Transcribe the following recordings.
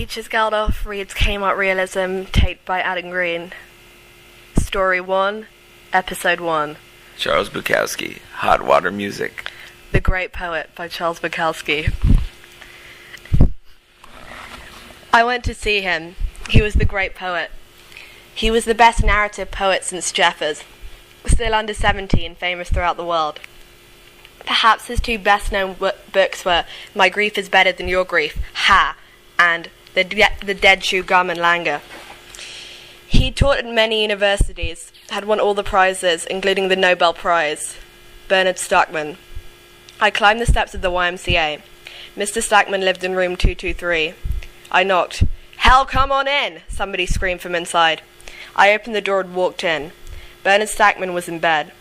Peachez Geldof reads K-mart realism, Taip by Adam Green. Story 1, Episode 1. Charles Bukowski, Hot Water Music. The Great Poet by Charles Bukowski. I went to see him. He was the great poet. He was the best narrative poet since Jeffers, still under 70 and famous throughout the world. Perhaps his two best-known books were My Grief is Better Than Your Grief, Ha, and The Dead Shoe Gum and Langer. He taught at many universities, had won all the prizes, including the Nobel Prize. Bernard Stockman. I climbed the steps of the YMCA. Mr. Stockman lived in room 223. I knocked. "Hell, come on in!" somebody screamed from inside. I opened the door and walked in. Bernard Stockman was in bed.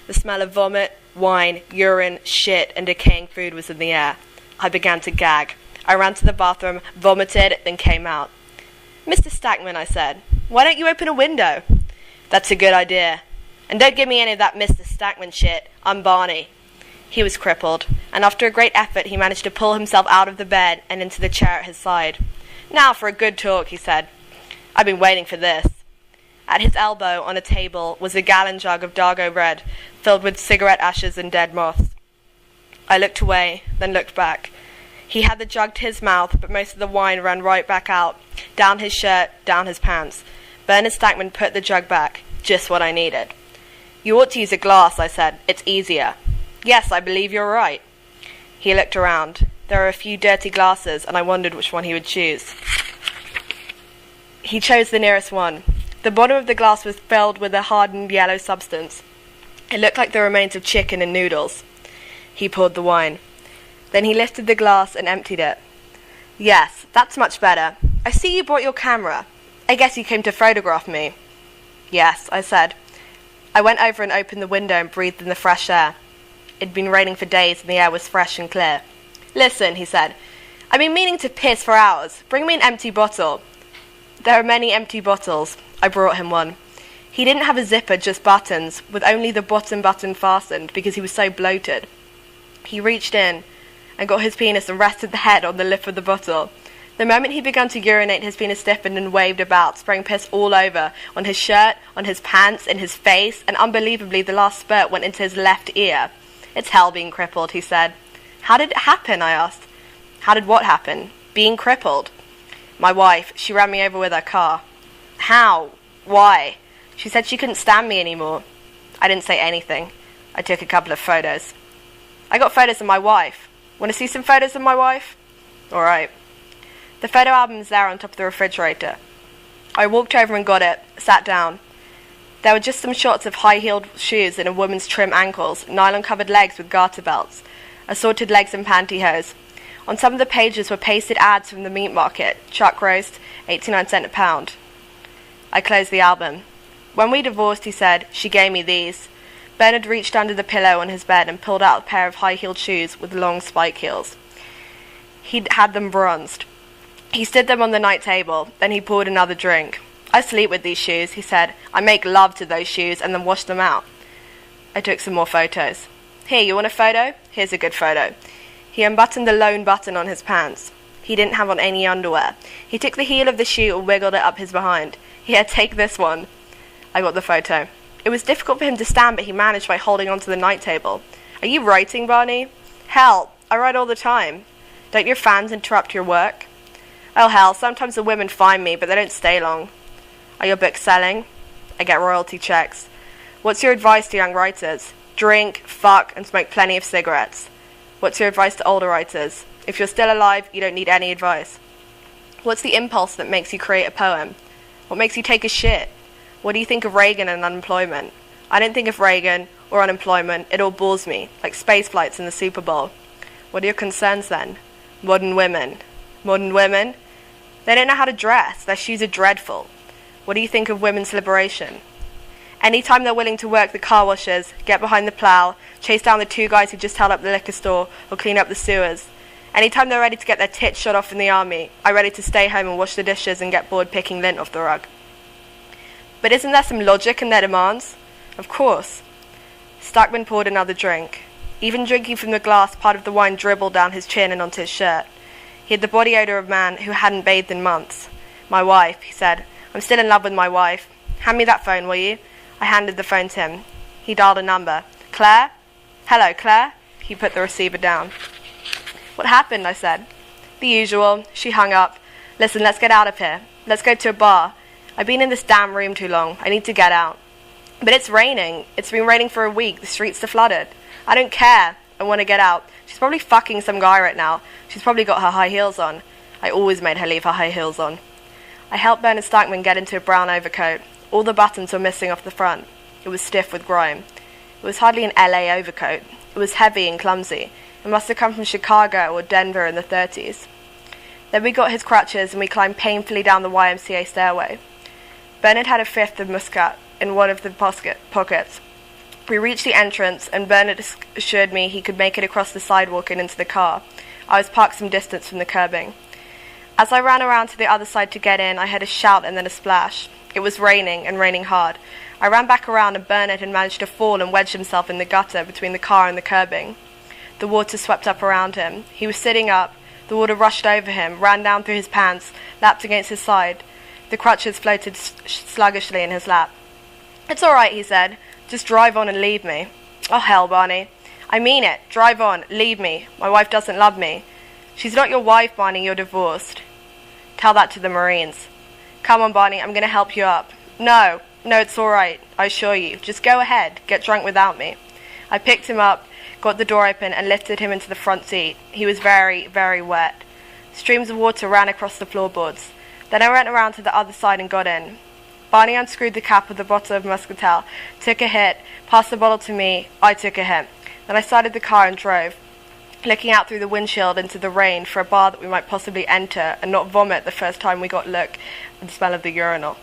The smell of vomit, wine, urine, shit, and decaying food was in the air. I began to gag. I ran to the bathroom, vomited, then came out. "Mr. Stockman," I said, "why don't you open a window?" "That's a good idea. And don't give me any of that Mr. Stockman shit. I'm Barney." He was crippled, and after a great effort he managed to pull himself out of the bed and into the chair at his side. "Now for a good talk," he said. "I've been waiting for this." At his elbow, on a table, was a gallon jug of Dargo red, filled with cigarette ashes and dead moths. I looked away, then looked back. He had the jug to his mouth, but most of the wine ran right back out, down his shirt, down his pants. Bernard Stockman put the jug back, just what I needed. "You ought to use a glass," I said. "It's easier." "Yes, I believe you're right." He looked around. There were a few dirty glasses, and I wondered which one he would choose. He chose the nearest one. The bottom of the glass was filled with a hardened yellow substance. It looked like the remains of chicken and noodles. He poured the wine. Then he lifted the glass and emptied it. "Yes, that's much better. I see you brought your camera. I guess you came to photograph me." "Yes," I said. I went over and opened the window and breathed in the fresh air. It'd been raining for days and the air was fresh and clear. "Listen," he said, "I've been meaning to piss for hours. Bring me an empty bottle." There are many empty bottles. I brought him one. He didn't have a zipper, just buttons, with only the bottom button fastened because he was so bloated. He reached in and got his penis and rested the head on the lip of the bottle. The moment he began to urinate, his penis stiffened and waved about, spraying piss all over, on his shirt, on his pants, in his face, and unbelievably the last spurt went into his left ear. "It's hell being crippled," he said. "How did it happen?" I asked. "How did what happen?" "Being crippled." "My wife, she ran me over with her car." "How? Why?" "She said she couldn't stand me anymore." I didn't say anything. I took a couple of photos. "I got photos of my wife. Want to see some photos of my wife?" "All right." The photo album's there on top of the refrigerator. I walked over and got it, sat down. There were just some shots of high-heeled shoes and a woman's trim ankles, nylon-covered legs with garter belts, assorted legs and pantyhose. On some of the pages were pasted ads from the meat market, chuck roast, 89 cents a pound. I closed the album. "When we divorced," he said, "she gave me these." Bernard reached under the pillow on his bed and pulled out a pair of high-heeled shoes with long spike heels. He'd had them bronzed. He stood them on the night table, then he poured another drink. "I sleep with these shoes," he said. "I make love to those shoes and then wash them out." I took some more photos. "Here, you want a photo? Here's a good photo." He unbuttoned the lone button on his pants. He didn't have on any underwear. He took the heel of the shoe and wiggled it up his behind. "Here, take this one." I got the photo. It was difficult for him to stand, but he managed by holding onto the night table. "Are you writing, Barney?" "Hell, I write all the time." "Don't your fans interrupt your work?" "Oh hell, sometimes the women find me, but they don't stay long." "Are your books selling?" "I get royalty checks." "What's your advice to young writers?" "Drink, fuck, and smoke plenty of cigarettes." "What's your advice to older writers?" "If you're still alive, you don't need any advice." "What's the impulse that makes you create a poem?" "What makes you take a shit?" "What do you think of Reagan and unemployment?" "I don't think of Reagan or unemployment. It all bores me, like space flights and the Super Bowl." "What are your concerns then?" "Modern women." "Modern women?" "They don't know how to dress. Their shoes are dreadful." "What do you think of women's liberation?" "Anytime they're willing to work the car washers, get behind the plow, chase down the two guys who just held up the liquor store, or clean up the sewers. Anytime they're ready to get their tits shot off in the army, I'm ready to stay home and wash the dishes and get bored picking lint off the rug." "But isn't there some logic in their demands?" "Of course." Stockman poured another drink. Even drinking from the glass, part of the wine dribbled down his chin and onto his shirt. He had the body odour of a man who hadn't bathed in months. "My wife," he said. "I'm still in love with my wife. Hand me that phone, will you?" I handed the phone to him. He dialed a number. "Claire? Hello, Claire?" He put the receiver down. "What happened?" I said. "The usual." She hung up. "Listen, let's get out of here. Let's go to a bar. I've been in this damn room too long. I need to get out." "But it's raining. It's been raining for a week. The streets are flooded." "I don't care. I want to get out. She's probably fucking some guy right now. She's probably got her high heels on." I always made her leave her high heels on. I helped Bernard Stackman get into a brown overcoat. All the buttons were missing off the front. It was stiff with grime. It was hardly an LA overcoat. It was heavy and clumsy. It must have come from Chicago or Denver in the 30s. Then we got his crutches and we climbed painfully down the YMCA stairway. Bernard had a fifth of muscat in one of the pockets. We reached the entrance and Bernard assured me he could make it across the sidewalk and into the car. I was parked some distance from the curbing. As I ran around to the other side to get in, I heard a shout and then a splash. It was raining, and raining hard. I ran back around and Bernard had managed to fall and wedge himself in the gutter between the car and the curbing. The water swept up around him. He was sitting up. The water rushed over him, ran down through his pants, lapped against his side. The crutches floated sluggishly in his lap. "It's all right," he said. "Just drive on and leave me." "Oh, hell, Barney." "I mean it. Drive on. Leave me. My wife doesn't love me." "She's not your wife, Barney. You're divorced." "Tell that to the Marines." "Come on, Barney. I'm going to help you up." No, it's all right. I assure you. Just go ahead. Get drunk without me." I picked him up, got the door open, and lifted him into the front seat. He was very, very wet. Streams of water ran across the floorboards. Then I went around to the other side and got in. Barney unscrewed the cap of the bottle of muscatel, took a hit, passed the bottle to me. I took a hit. Then I started the car and drove, looking out through the windshield into the rain for a bar that we might possibly enter and not vomit the first time we got look at the smell of the urinal.